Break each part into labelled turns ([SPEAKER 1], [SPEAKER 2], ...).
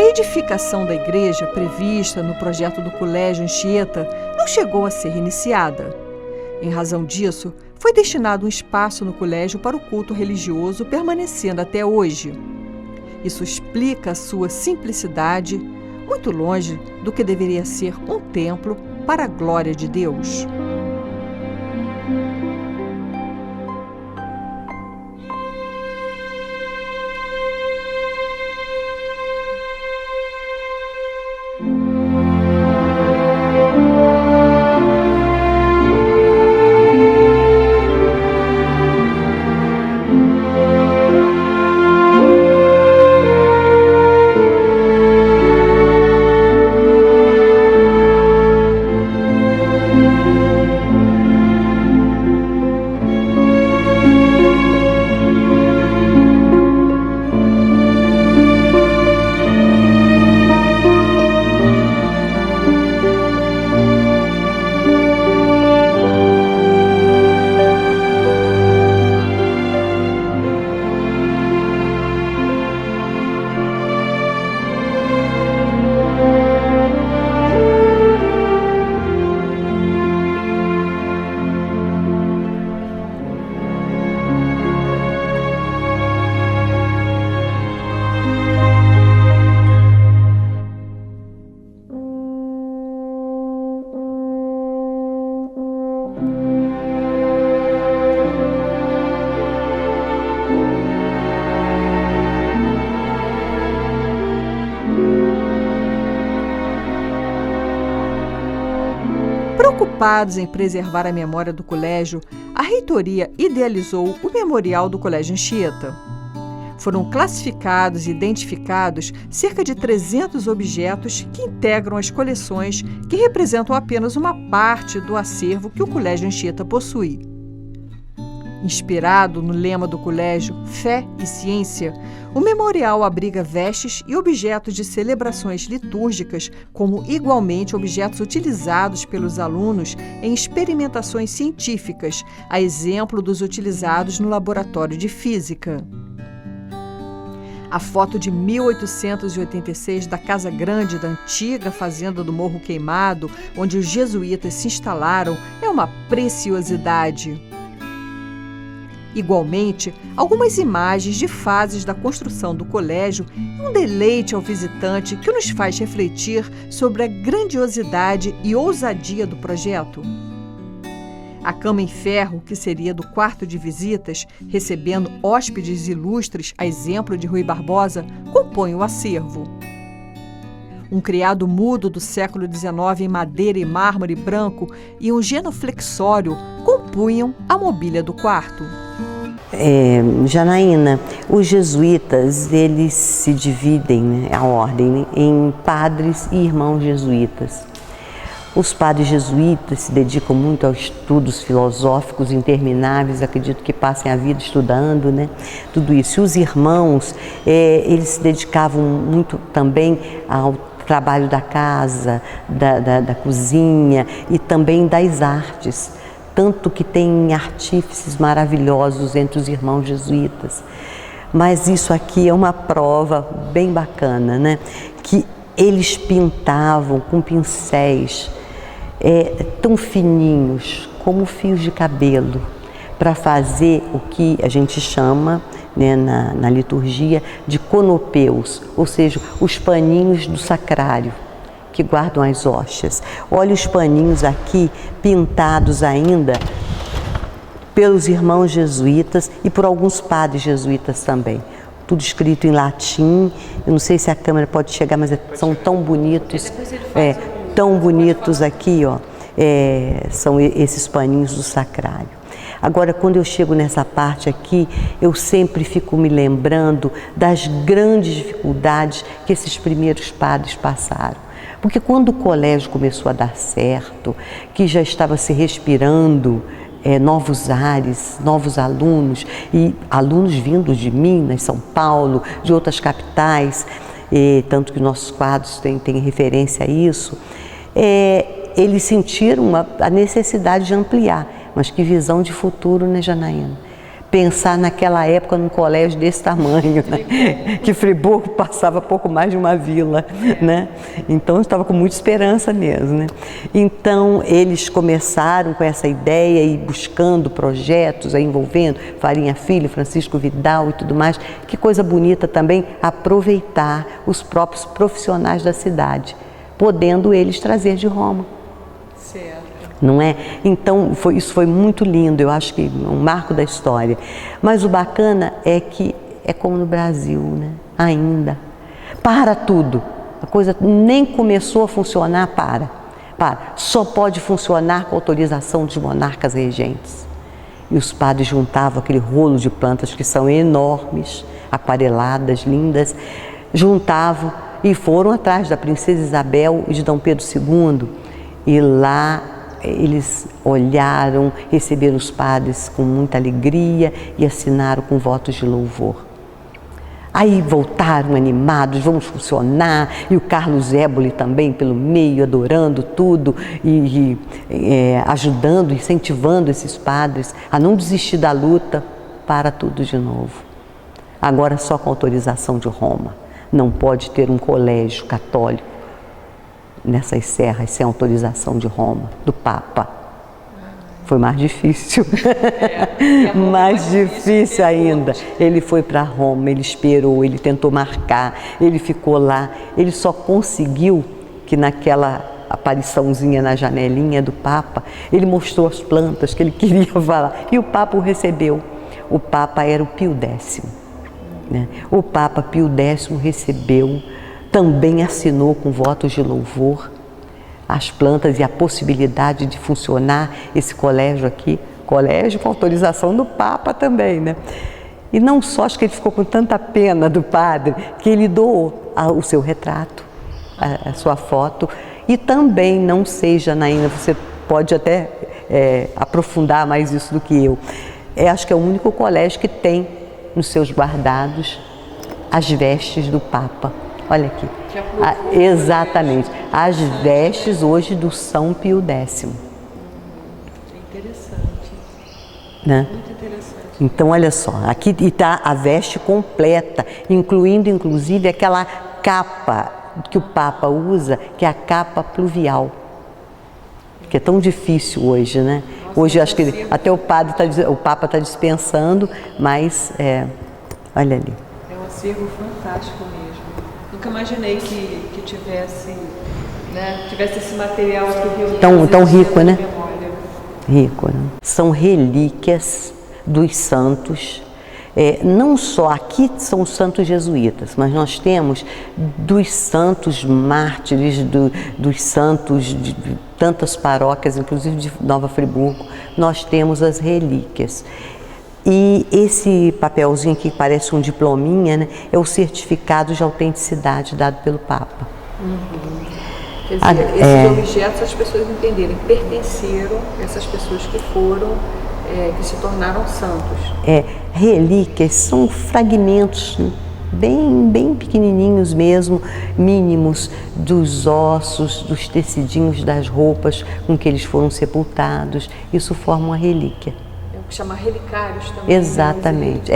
[SPEAKER 1] A edificação da igreja prevista no projeto do Colégio Anchieta não chegou a ser iniciada. Em razão disso, foi destinado um espaço no colégio para o culto religioso, permanecendo até hoje. Isso explica a sua simplicidade, muito longe do que deveria ser um templo para a glória de Deus. Preocupados em preservar a memória do colégio, a reitoria idealizou o Memorial do Colégio Anchieta. Foram classificados e identificados cerca de 300 objetos que integram as coleções, que representam apenas uma parte do acervo que o Colégio Anchieta possui. Inspirado no lema do colégio Fé e Ciência, o memorial abriga vestes e objetos de celebrações litúrgicas, como igualmente objetos utilizados pelos alunos em experimentações científicas, a exemplo dos utilizados no laboratório de física. A foto de 1886 da Casa Grande da antiga fazenda do Morro Queimado, onde os jesuítas se instalaram, é uma preciosidade. Igualmente, algumas imagens de fases da construção do colégio é um deleite ao visitante que nos faz refletir sobre a grandiosidade e ousadia do projeto. A cama em ferro, que seria do quarto de visitas, recebendo hóspedes ilustres, a exemplo de Rui Barbosa, compõe o acervo. Um criado mudo do século XIX em madeira e mármore branco e um genuflexório compunham a mobília do quarto.
[SPEAKER 2] Janaína, os jesuítas, eles se dividem, né, a ordem, em padres e irmãos jesuítas. Os padres jesuítas se dedicam muito aos estudos filosóficos intermináveis, acredito que passem a vida estudando, né, tudo isso. E os irmãos, eles se dedicavam muito também ao trabalho da casa, da cozinha e também das artes. Tanto que tem artífices maravilhosos entre os irmãos jesuítas. Mas isso aqui é uma prova bem bacana, né? Que eles pintavam com pincéis tão fininhos como fios de cabelo, para fazer o que a gente chama, né, na liturgia de conopeus, ou seja, os paninhos do sacrário, que guardam as hóstias. Olha os paninhos aqui, pintados ainda pelos irmãos jesuítas e por alguns padres jesuítas também. Tudo escrito em latim. Eu não sei se a câmera pode chegar, mas são tão bonitos. Tão bonitos aqui, ó. São esses paninhos do sacrário. Agora, quando eu chego nessa parte aqui, eu sempre fico me lembrando das grandes dificuldades que esses primeiros padres passaram. Porque quando o colégio começou a dar certo, que já estava se respirando novos ares, novos alunos, e alunos vindos de Minas, São Paulo, de outras capitais, tanto que nossos quadros têm referência a isso, eles sentiram a necessidade de ampliar. Mas que visão de futuro, né, Janaína? pensar naquela época num colégio desse tamanho, né? Que Friburgo passava pouco mais de uma vila, né? Então eu estava com muita esperança mesmo, né? Então eles começaram com essa ideia e buscando projetos, aí envolvendo Farinha Filho, Francisco Vidal e tudo mais. Que coisa bonita também aproveitar os próprios profissionais da cidade, podendo eles trazer de Roma.
[SPEAKER 1] Certo.
[SPEAKER 2] Não é? Então, isso foi muito lindo, eu acho que é um marco da história. Mas o bacana é que é como no Brasil, né? Ainda. Para tudo. A coisa nem começou a funcionar, para. Só pode funcionar com autorização dos monarcas regentes. E os padres juntavam aquele rolo de plantas que são enormes, aquareladas, lindas, juntavam e foram atrás da princesa Isabel e de Dom Pedro II. E lá eles olharam, receberam os padres com muita alegria e assinaram com votos de louvor. Aí voltaram animados, vamos funcionar, e o Carlos Éboli também pelo meio, adorando tudo e ajudando, incentivando esses padres a não desistir da luta para tudo de novo. Agora só com autorização de Roma. Não pode ter um colégio católico nessas serras sem autorização de Roma, do Papa. Foi mais difícil. Mais difícil ainda. Ele foi para Roma, ele esperou, ele tentou marcar, ele ficou lá. Ele só conseguiu que naquela apariçãozinha na janelinha do Papa, ele mostrou as plantas que ele queria falar. E o Papa o recebeu. O Papa era o Pio X. Né? O Papa Pio X recebeu, também assinou com votos de louvor as plantas e a possibilidade de funcionar esse colégio aqui, colégio com autorização do Papa também, né? E não só, acho que ele ficou com tanta pena do padre, que ele doou o seu retrato, a sua foto, e também, não sei, Janaína, você pode até aprofundar mais isso do que eu, acho que é o único colégio que tem nos seus guardados as vestes do Papa. Olha aqui. Exatamente. As vestes hoje do São Pio X.
[SPEAKER 1] É interessante.
[SPEAKER 2] Né?
[SPEAKER 1] Muito interessante.
[SPEAKER 2] Então, olha só, aqui está a veste completa, incluindo inclusive aquela capa que o Papa usa, que é a capa pluvial, que é tão difícil hoje, né? Nossa, hoje acho que até o Papa está dispensando, mas olha ali.
[SPEAKER 1] É um acervo fantástico mesmo. Nunca imaginei que tivesse esse material aqui
[SPEAKER 2] tão rico, né? Rico, né? São relíquias dos santos. Não só aqui são os santos jesuítas, mas nós temos dos santos mártires, dos santos de tantas paróquias, inclusive de Nova Friburgo, nós temos as relíquias. E esse papelzinho aqui, que parece um diplominha, né, é o certificado de autenticidade dado pelo Papa.
[SPEAKER 1] Quer dizer, esses objetos, as pessoas entenderem, pertenceram a essas pessoas que foram, que se tornaram santos.
[SPEAKER 2] Relíquias são fragmentos, né, bem pequenininhos mesmo, mínimos, dos ossos, dos tecidinhos das roupas com que eles foram sepultados. Isso forma uma relíquia.
[SPEAKER 1] Chama relicários também.
[SPEAKER 2] Exatamente.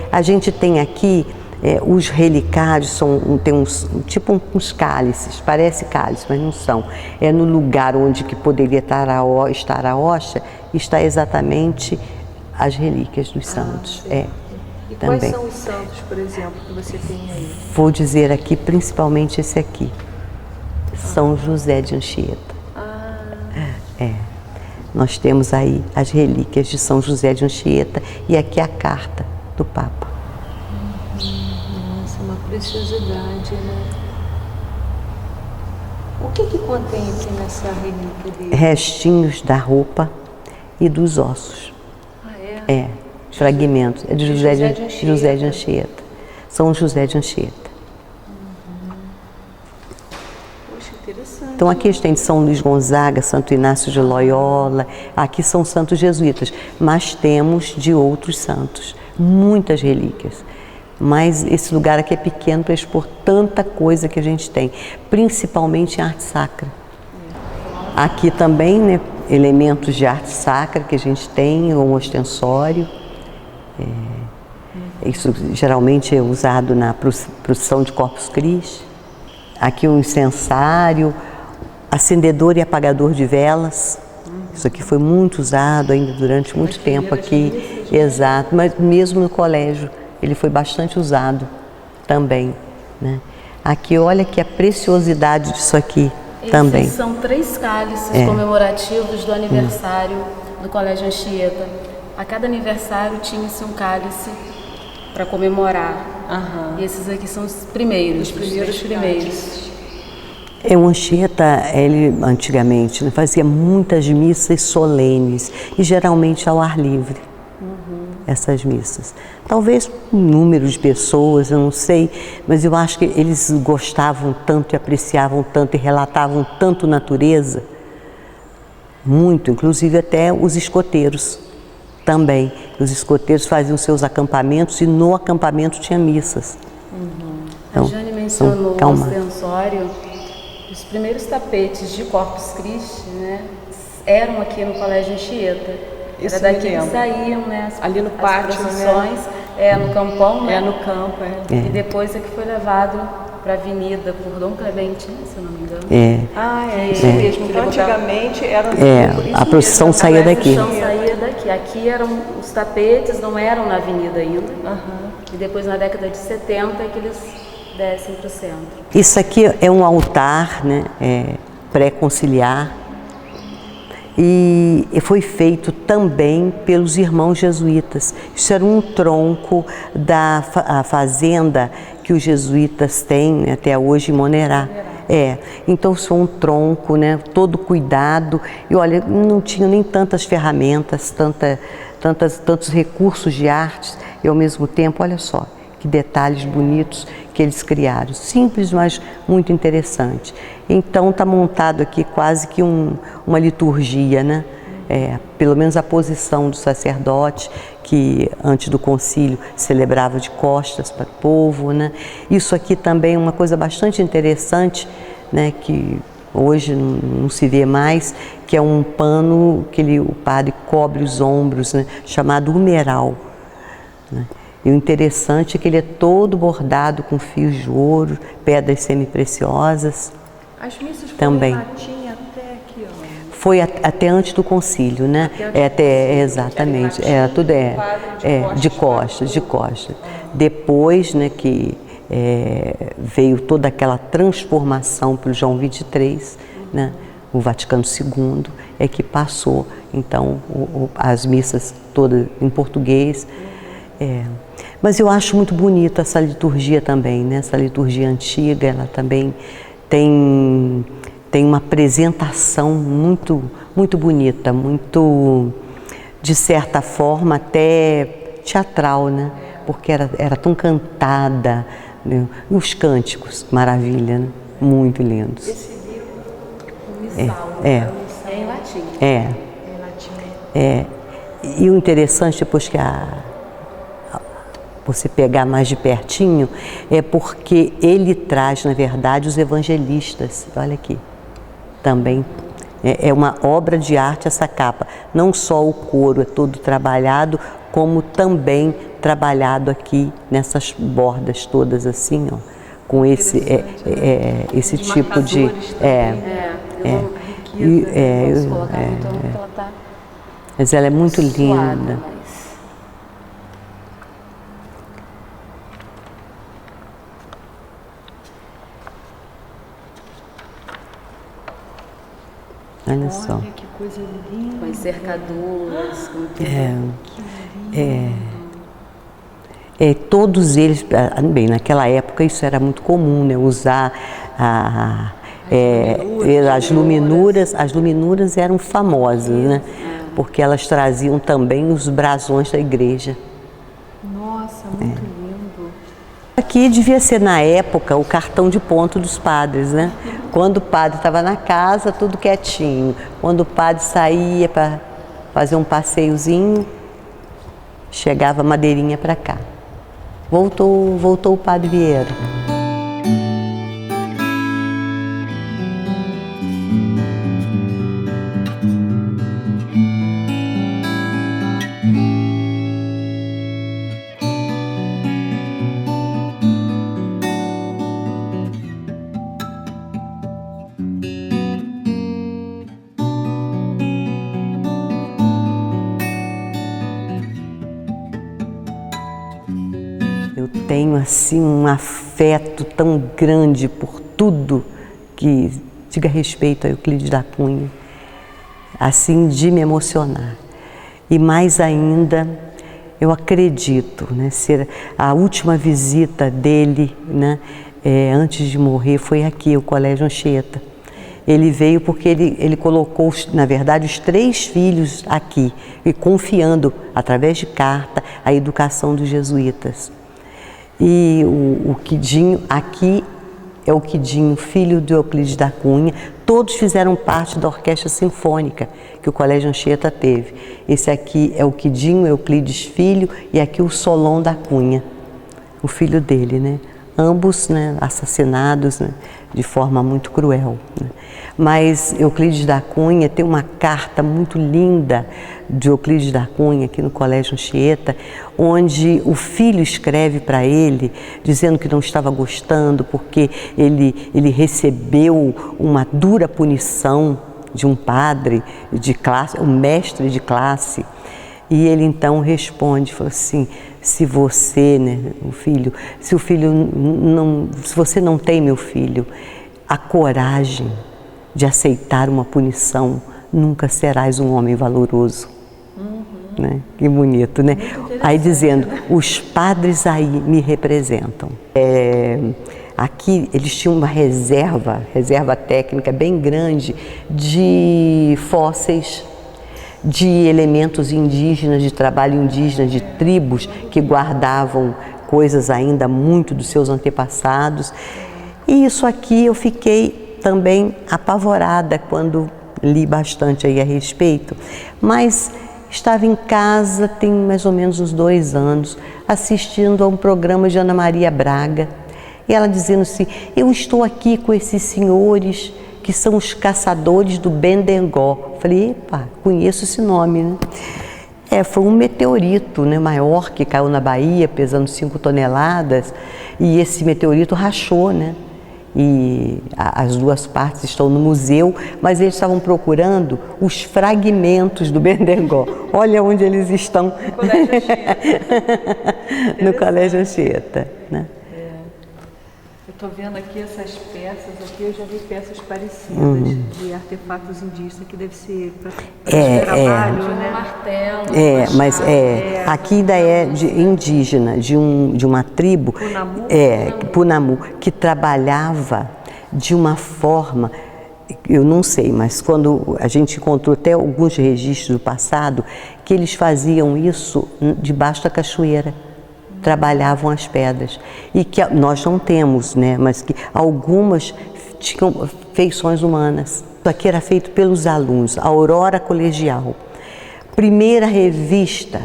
[SPEAKER 2] A gente tem aqui os relicários, tem uns cálices, parece cálice, mas não são. É no lugar onde que poderia estar a hoxa, está exatamente as relíquias dos santos.
[SPEAKER 1] E
[SPEAKER 2] também.
[SPEAKER 1] Quais são os santos, por exemplo, que você tem aí?
[SPEAKER 2] Vou dizer aqui, principalmente esse aqui, São José de Anchieta. Nós temos aí as relíquias de São José de Anchieta e aqui a carta do Papa.
[SPEAKER 1] Nossa, uma preciosidade, né? O que contém aqui nessa relíquia dele?
[SPEAKER 2] Restinhos da roupa e dos ossos. Fragmentos. É de José de Anchieta. São José de Anchieta. Então aqui a gente tem de São Luís Gonzaga, Santo Inácio de Loyola, aqui são santos jesuítas, mas temos de outros santos, muitas relíquias. Mas esse lugar aqui é pequeno para expor tanta coisa que a gente tem, principalmente em arte sacra. Aqui também, né, elementos de arte sacra que a gente tem, um ostensório, Isso geralmente é usado na procissão de Corpus Christi. Aqui um incensário, acendedor e apagador de velas. Isso aqui foi muito usado ainda durante muito tempo aqui. Exato, mas mesmo no colégio ele foi bastante usado também, né? Aqui olha que a preciosidade disso aqui também.
[SPEAKER 3] Esses são 3 cálices comemorativos do aniversário do Colégio Anchieta. A cada aniversário tinha-se um cálice para comemorar. E esses aqui são os primeiros, os primeiros.
[SPEAKER 2] O Anchieta, ele antigamente fazia muitas missas solenes e geralmente ao ar livre, essas missas. Talvez um número de pessoas, eu não sei, mas eu acho que eles gostavam tanto e apreciavam tanto e relatavam tanto natureza, muito, inclusive até os escoteiros também. Os escoteiros faziam seus acampamentos e no acampamento tinha missas.
[SPEAKER 3] Então, a Jane mencionou o ostensório. Os primeiros tapetes de Corpus Christi, né, eram aqui no Colégio Anchieta. Era daqui que saíam, né,
[SPEAKER 1] ali no pátio,
[SPEAKER 3] procissões, no campão, né?
[SPEAKER 1] No campo,
[SPEAKER 3] E depois é que foi levado para a avenida por Dom Clemente, né, se eu não me engano.
[SPEAKER 1] Isso mesmo. Então, antigamente era
[SPEAKER 2] a procissão saía daqui.
[SPEAKER 3] A procissão saía daqui. Aqui eram os tapetes, não eram na avenida ainda. E depois, na década de 70, é que eles descem para o centro.
[SPEAKER 2] Isso aqui é um altar, né, pré-conciliar, e foi feito também pelos irmãos jesuítas. Isso era um tronco da fazenda que os jesuítas têm, né, até hoje em Monerá. Então foi um tronco, né, todo cuidado, e olha, não tinha nem tantas ferramentas, tantos recursos de arte, e ao mesmo tempo, olha só, que detalhes bonitos que eles criaram. Simples, mas muito interessante. Então está montado aqui quase que uma liturgia, né? Pelo menos a posição do sacerdote, que antes do concílio celebrava de costas para o povo, né? Isso aqui também é uma coisa bastante interessante, né? Que hoje não se vê mais, que é um pano que o padre cobre os ombros, né? Chamado humeral, né? E o interessante é que ele é todo bordado com fios de ouro, pedras semi-preciosas.
[SPEAKER 1] As missas
[SPEAKER 2] também.
[SPEAKER 1] Latim até aqui, ó.
[SPEAKER 2] Foi até antes do concílio, né? Exatamente. Tudo de costas. Depois, né, que veio toda aquela transformação pelo João 23, né? O Vaticano II é que passou, então, as missas todas em português. Mas eu acho muito bonita essa liturgia também, né? Essa liturgia antiga, ela também tem uma apresentação muito, muito bonita, muito, de certa forma, até teatral, né? Porque era tão cantada, né? E os cânticos, maravilha, né? Muito lindos.
[SPEAKER 3] Esse livro, o Missal,
[SPEAKER 2] é
[SPEAKER 3] em latim.
[SPEAKER 2] E o interessante, depois que você pegar mais de pertinho, é porque ele traz, na verdade, os evangelistas. Olha aqui, também é uma obra de arte essa capa. Não só o couro é todo trabalhado, como também trabalhado aqui nessas bordas todas assim, ó, com esse tipo de... Mas ela é muito linda. Olha só.
[SPEAKER 1] Olha que coisa linda.
[SPEAKER 3] Com as cercaduras, com
[SPEAKER 2] todos eles, bem, naquela época isso era muito comum, né? Usar as luminuras. As luminuras eram famosas, né? Porque elas traziam também os brasões da igreja.
[SPEAKER 1] Nossa, muito lindo.
[SPEAKER 2] Aqui devia ser, na época, o cartão de ponto dos padres, né? Quando o padre estava na casa, tudo quietinho. Quando o padre saía para fazer um passeiozinho, chegava a madeirinha para cá. Voltou o padre Vieira. assim, um afeto tão grande por tudo que diga respeito a Euclides da Cunha, assim, de me emocionar. E mais ainda, eu acredito, né, ser a última visita dele, né, antes de morrer, foi aqui, o Colégio Anchieta. Ele veio porque ele colocou, na verdade, os 3 filhos aqui, e confiando, através de carta, a educação dos jesuítas. E o Quidinho, aqui é o Quidinho, filho do Euclides da Cunha. Todos fizeram parte da orquestra sinfônica que o Colégio Anchieta teve. Esse aqui é o Quidinho, Euclides filho, e aqui o Solon da Cunha, o filho dele, né? Ambos, né, assassinados, né, de forma muito cruel, né? Mas Euclides da Cunha tem uma carta muito linda de Euclides da Cunha aqui no Colégio Anchieta, onde o filho escreve para ele dizendo que não estava gostando porque ele recebeu uma dura punição de um padre de classe, um mestre de classe. E ele então responde, falou assim: se você, né, se você não tem, meu filho, a coragem de aceitar uma punição, nunca serás um homem valoroso. Né? Que bonito, né? Aí dizendo, os padres aí me representam. Aqui eles tinham uma reserva técnica bem grande de fósseis, de elementos indígenas, de trabalho indígena, de tribos que guardavam coisas ainda muito dos seus antepassados. E isso aqui eu fiquei também apavorada quando li bastante aí a respeito. Mas estava em casa, tem mais ou menos uns 2 anos, assistindo a um programa de Ana Maria Braga. E ela dizendo assim: eu estou aqui com esses senhores que são os caçadores do Bendengó. Falei, epa, conheço esse nome, né? Foi um meteorito, né, maior que caiu na Bahia, pesando 5 toneladas, e esse meteorito rachou, né? E as 2 partes estão no museu, mas eles estavam procurando os fragmentos do Bendengó. Olha onde eles estão. No Colégio Anchieta. No Colégio Anchieta, né?
[SPEAKER 1] Eu estou vendo aqui essas peças, aqui eu já vi peças parecidas de artefatos indígenas, que deve ser para trabalho, né?
[SPEAKER 3] Martelo.
[SPEAKER 2] Mas aqui ainda é indígena, de uma tribo, Punamu, que trabalhava de uma forma, eu não sei, mas quando a gente encontrou até alguns registros do passado, que eles faziam isso debaixo da cachoeira. Trabalhavam as pedras, e que nós não temos, né, mas que algumas tinham feições humanas. Isso aqui era feito pelos alunos, a Aurora Colegial, primeira revista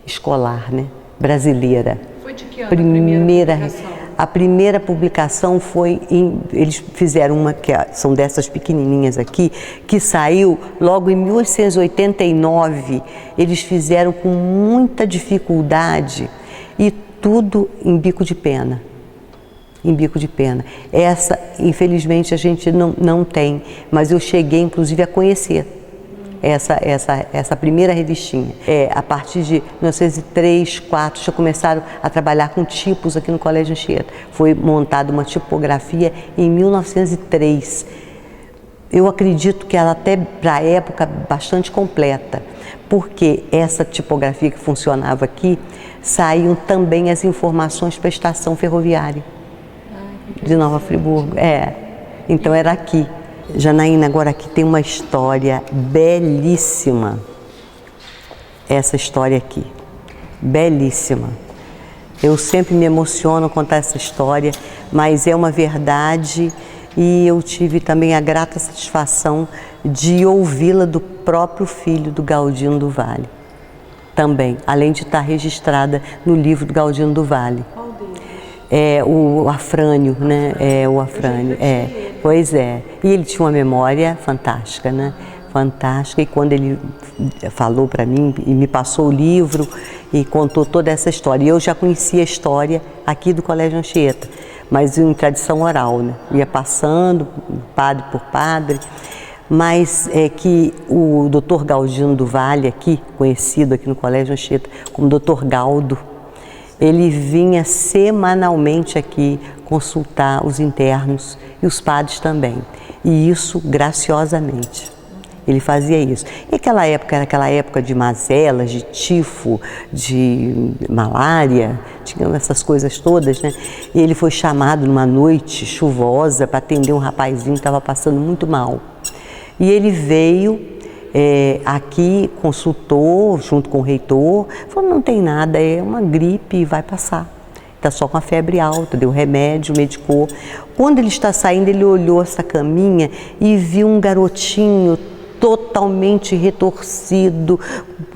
[SPEAKER 2] escolar, né, brasileira.
[SPEAKER 3] Foi de que ano
[SPEAKER 2] A primeira publicação foi eles fizeram uma que são dessas pequenininhas aqui, que saiu logo em 1889. Eles fizeram com muita dificuldade. E tudo em bico de pena, Essa, infelizmente, a gente não tem, mas eu cheguei, inclusive, a conhecer essa primeira revistinha. A partir de 1903, 1904, já começaram a trabalhar com tipos aqui no Colégio Anchieta. Foi montada uma tipografia em 1903. Eu acredito que ela até, para a época, bastante completa, porque essa tipografia que funcionava aqui, saíam também as informações para a estação ferroviária de Nova Friburgo. Então era aqui. Janaína, agora aqui tem uma história belíssima. Essa história aqui, belíssima. Eu sempre me emociono contar essa história, mas é uma verdade. E eu tive também a grata satisfação de ouvi-la do próprio filho do Galdino do Valle. Também, além de estar registrada no livro do Galdino do Valle.
[SPEAKER 3] Qual deles?
[SPEAKER 2] O Afrânio, né? O Afrânio. Pois é. E ele tinha uma memória fantástica, né? Fantástica. E quando ele falou para mim e me passou o livro e contou toda essa história, e eu já conhecia a história aqui do Colégio Anchieta, mas em tradição oral, né? Ia passando, padre por padre, mas é que o Dr. Galdino do Valle, aqui, conhecido aqui no Colégio Anchieta como Dr. Galdo, Ele vinha semanalmente aqui consultar os internos e os padres também. E isso graciosamente. Ele fazia isso. E aquela época era aquela época de mazelas, de tifo, de malária, tinham essas coisas todas, né? E ele foi chamado numa noite chuvosa para atender um rapazinho que estava passando muito mal. E ele veio aqui, consultou junto com o reitor, falou, não tem nada, é uma gripe e vai passar. Está só com a febre alta, deu remédio, medicou. Quando ele está saindo, ele olhou essa caminha e viu um garotinho totalmente retorcido,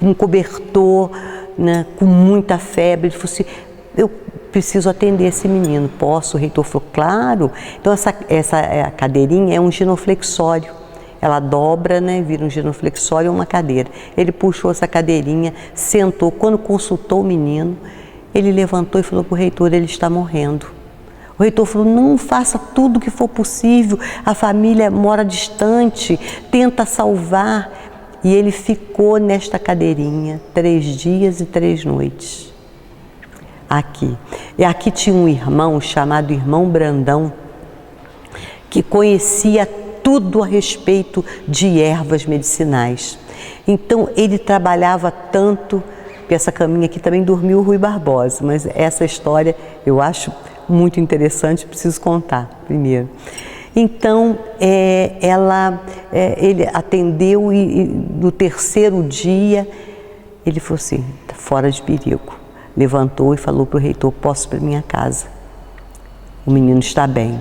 [SPEAKER 2] um cobertor, né, com muita febre. Ele falou assim, eu preciso atender esse menino, posso? O reitor falou, claro. Então essa cadeirinha é um genuflexório. Ela dobra, né, vira um genuflexório ou uma cadeira. Ele puxou essa cadeirinha, sentou. Quando consultou o menino, ele levantou e falou para o reitor, ele está morrendo. O reitor falou, não, faça tudo o que for possível, a família mora distante, tenta salvar. E ele ficou nesta cadeirinha 3 dias e 3 noites. Aqui. E aqui tinha um irmão chamado Irmão Brandão, que conhecia tudo a respeito de ervas medicinais. Então ele trabalhava tanto, que essa caminha aqui também dormiu o Rui Barbosa, mas essa história eu acho muito interessante, preciso contar primeiro. Então ele atendeu e no 3º dia ele falou assim, está fora de perigo. Levantou e falou para o reitor, posso ir para minha casa, o menino está bem.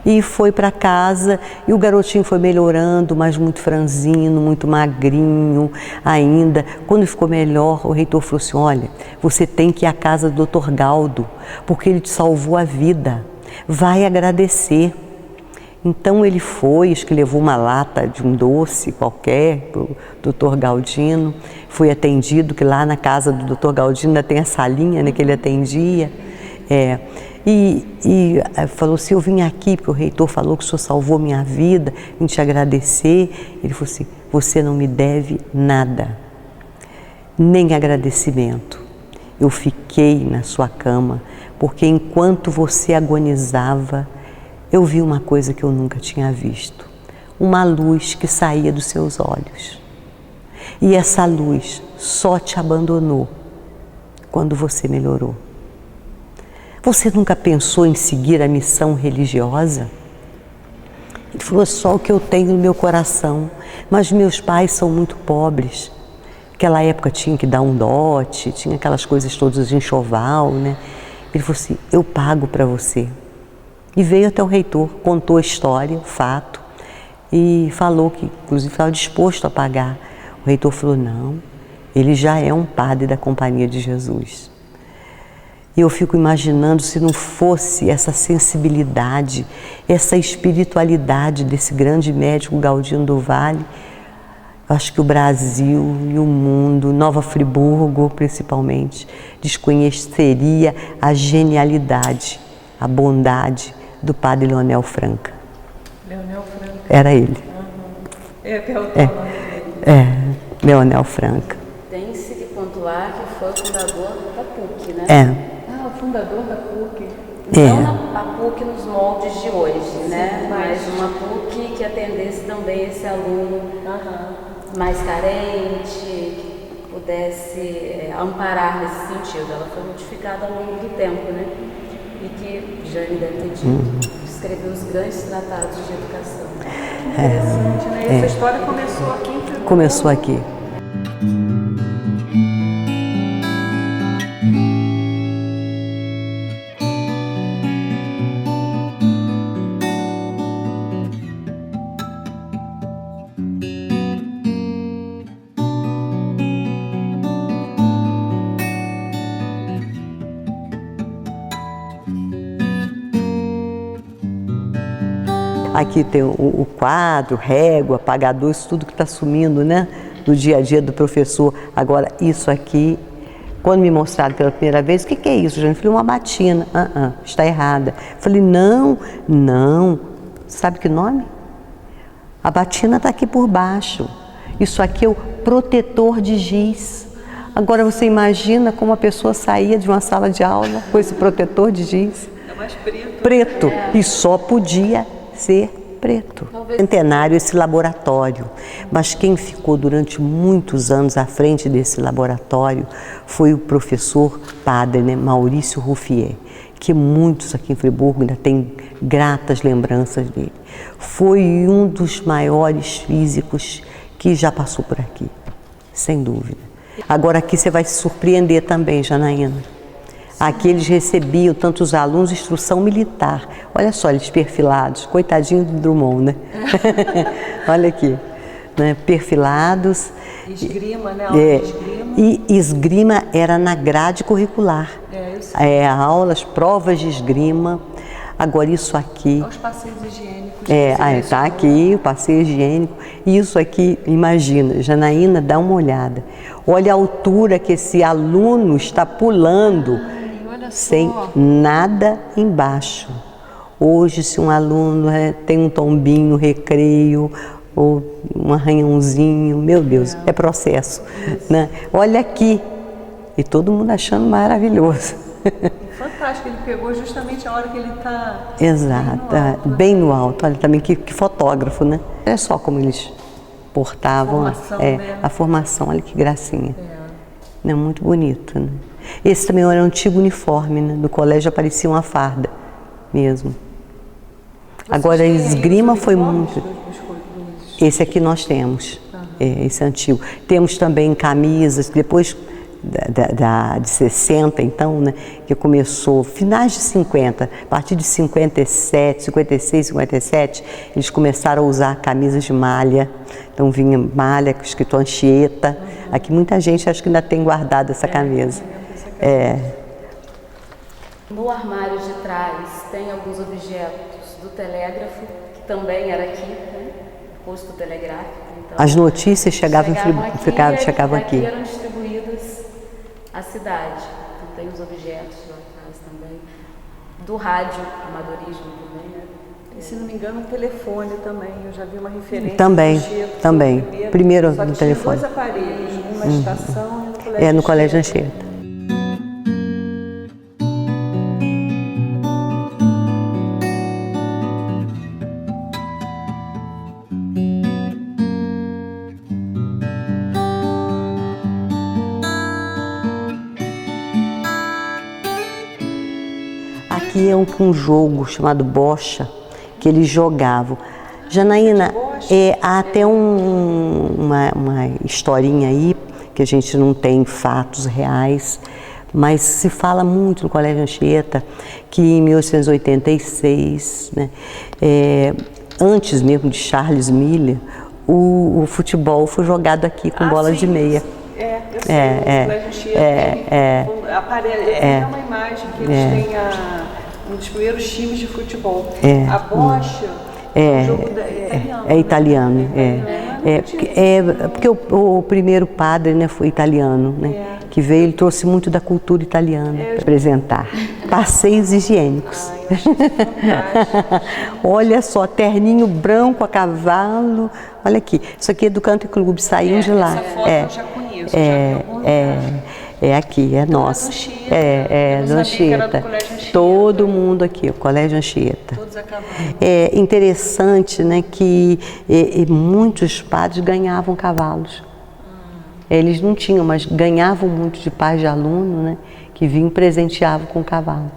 [SPEAKER 2] E foi para casa e o garotinho foi melhorando, mas muito franzino, muito magrinho ainda. Quando ficou melhor, o reitor falou assim, olha, você tem que ir à casa do Dr. Galdo, porque ele te salvou a vida, vai agradecer. Então ele foi, acho que levou uma lata de um doce qualquer para o Dr. Galdino, foi atendido, que lá na casa do Dr. Galdino ainda tem a salinha, né, que ele atendia. E falou assim, eu vim aqui porque o reitor falou que o senhor salvou minha vida, vim te agradecer. Ele falou assim, você não me deve nada, nem agradecimento. Eu fiquei na sua cama, porque enquanto você agonizava, eu vi uma coisa que eu nunca tinha visto, uma luz que saía dos seus olhos. E essa luz só te abandonou quando você melhorou. Você nunca pensou em seguir a missão religiosa? Ele falou, só o que eu tenho no meu coração, mas meus pais são muito pobres. Naquela época tinha que dar um dote, tinha aquelas coisas todas de enxoval, né? Ele falou assim, eu pago para você. E veio até o reitor, contou a história, o fato, e falou que, inclusive, estava disposto a pagar. O reitor falou, não, ele já é um padre da Companhia de Jesus. E eu fico imaginando se não fosse essa sensibilidade, essa espiritualidade desse grande médico Galdino do Vale, eu acho que o Brasil e o mundo, Nova Friburgo principalmente, desconheceria a genialidade, a bondade do padre Leonel Franca.
[SPEAKER 3] Leonel Franca.
[SPEAKER 2] Era ele. Leonel Franca.
[SPEAKER 3] Tem-se que pontuar que foi o fundador da PUC, né? O fundador da PUC. Não a PUC nos moldes de hoje, né? Mas uma PUC que atendesse também esse aluno mais carente, que pudesse amparar nesse sentido. Ela foi modificada ao longo do tempo, né? E que, Jane deve ter dito, escreveu os grandes tratados de educação. Interessante, né? E essa história começou aqui em Friburgo.
[SPEAKER 2] Começou aqui. Aqui tem o quadro, régua, apagador, isso tudo que está sumindo, né? Do dia a dia do professor. Agora, isso aqui, quando me mostraram pela primeira vez, o que é isso, gente? Eu falei, uma batina. Está errada. Eu falei, não. Sabe que nome? A batina está aqui por baixo. Isso aqui é o protetor de giz. Agora você imagina como a pessoa saía de uma sala de aula com esse protetor de giz.
[SPEAKER 1] É mais preto.
[SPEAKER 2] Preto. E só podia ser preto. Centenário esse laboratório, mas quem ficou durante muitos anos à frente desse laboratório foi o professor padre, né, Maurício Ruffier, que muitos aqui em Friburgo ainda têm gratas lembranças dele. Foi um dos maiores físicos que já passou por aqui, sem dúvida. Agora aqui você vai se surpreender também, Janaína. Aqui eles recebiam, tanto os alunos, instrução militar. Olha só, eles perfilados, coitadinho do Drummond, né? Olha aqui, né? Perfilados.
[SPEAKER 1] Esgrima, né? Aula de esgrima.
[SPEAKER 2] E esgrima era na grade curricular.
[SPEAKER 1] Eu sei.
[SPEAKER 2] Aulas, provas de esgrima. Agora isso aqui...
[SPEAKER 1] Os passeios higiênicos.
[SPEAKER 2] Está aqui o passeio higiênico. Isso aqui, imagina, Janaína, dá uma olhada. Olha a altura que esse aluno está pulando. Sem nada embaixo. Hoje, se um aluno tem um tombinho, recreio, ou um arranhãozinho, meu Deus, é processo. Né? Olha aqui, e todo mundo achando maravilhoso.
[SPEAKER 1] Fantástico, ele pegou justamente a hora que ele está...
[SPEAKER 2] Exato, bem no alto. Olha também que fotógrafo, né? Olha só como eles portavam a formação, olha que gracinha. Né? Muito bonito, né? Esse também era um antigo uniforme, né? Do colégio aparecia uma farda mesmo. Agora a esgrima foi muito... Esse aqui nós temos, esse antigo. Temos também camisas, depois de 60 então, né? Que começou, finais de 50, a partir de 57, 56, 57, eles começaram a usar camisas de malha. Então vinha malha, escrito Anchieta. Aqui muita gente acho que ainda tem guardado essa camisa.
[SPEAKER 3] No armário de trás tem alguns objetos do telégrafo, que também era aqui, né? Posto telegráfico. Então,
[SPEAKER 2] as notícias chegavam aqui.
[SPEAKER 3] E eram distribuídas à cidade. Então tem os objetos lá atrás também. Do rádio amadorismo também, né?
[SPEAKER 1] E, se não me engano, um telefone também. Eu já vi uma referência.
[SPEAKER 2] Também. Primeiro
[SPEAKER 1] no
[SPEAKER 2] telefone.
[SPEAKER 1] Dois aparelhos, uma estação e no colégio.
[SPEAKER 2] No colégio Anchieta. Aqui é um jogo chamado bocha, que eles jogavam. Janaína, há até uma historinha aí, que a gente não tem fatos reais, mas se fala muito no Colégio Anchieta, que em 1886, né, antes mesmo de Charles Miller, o futebol foi jogado aqui com bolas de meia.
[SPEAKER 1] Eu sei, o Colégio Anchieta aparece uma imagem que eles têm um dos primeiros times de futebol. A bocha
[SPEAKER 2] é italiano. Porque o primeiro padre, né, foi italiano, né, que veio, ele trouxe muito da cultura italiana para apresentar. Passeios higiênicos. Olha só, terninho branco a cavalo. Olha aqui, isso aqui é do Country Club, saíam de lá.
[SPEAKER 1] Essa foto eu já conheço,
[SPEAKER 2] é aqui, é nossa. Do Anchieta. Todo mundo aqui, o Colégio Anchieta.
[SPEAKER 1] Todos a cavalo.
[SPEAKER 2] É interessante, né, que muitos padres ganhavam cavalos. Eles não tinham, mas ganhavam muito de pais de aluno, né, que vinham e presenteavam com cavalo.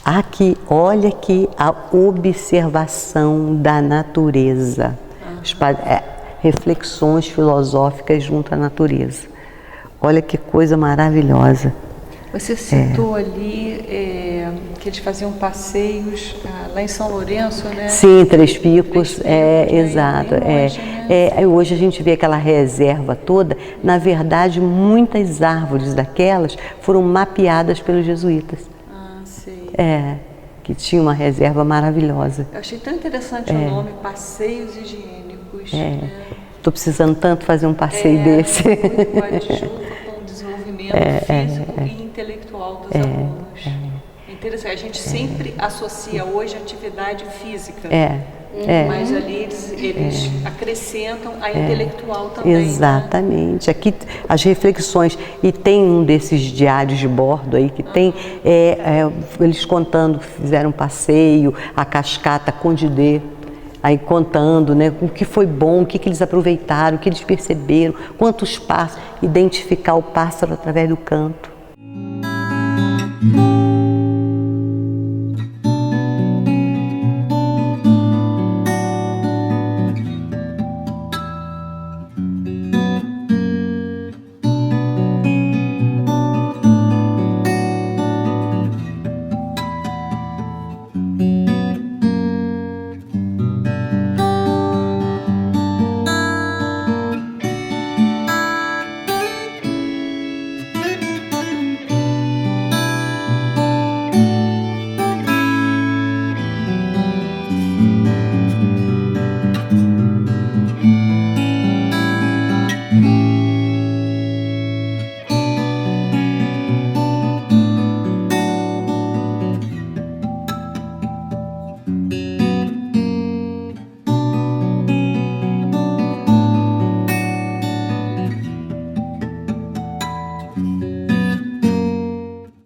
[SPEAKER 2] Aqui, olha aqui a observação da natureza. Reflexões filosóficas junto à natureza. Olha que coisa maravilhosa.
[SPEAKER 1] Você citou ali que eles faziam passeios lá em São Lourenço, né?
[SPEAKER 2] Sim, Três Picos, exato. Hoje a gente vê aquela reserva toda. Na verdade, muitas árvores daquelas foram mapeadas pelos jesuítas.
[SPEAKER 1] Sei.
[SPEAKER 2] Que tinha uma reserva maravilhosa.
[SPEAKER 1] Eu achei tão interessante o nome, Passeios Higiênicos.
[SPEAKER 2] Estou precisando tanto fazer um passeio desse.
[SPEAKER 1] Muito adjunto com o desenvolvimento físico e intelectual dos alunos. interessante. A gente sempre associa hoje a atividade física. Mas ali eles acrescentam a intelectual também.
[SPEAKER 2] Exatamente. Né? Aqui as reflexões, e tem um desses diários de bordo aí que tem eles contando que fizeram um passeio, a cascata Condidê, aí contando, né, o que foi bom, o que eles aproveitaram, o que eles perceberam, quantos pássaros, identificar o pássaro através do canto.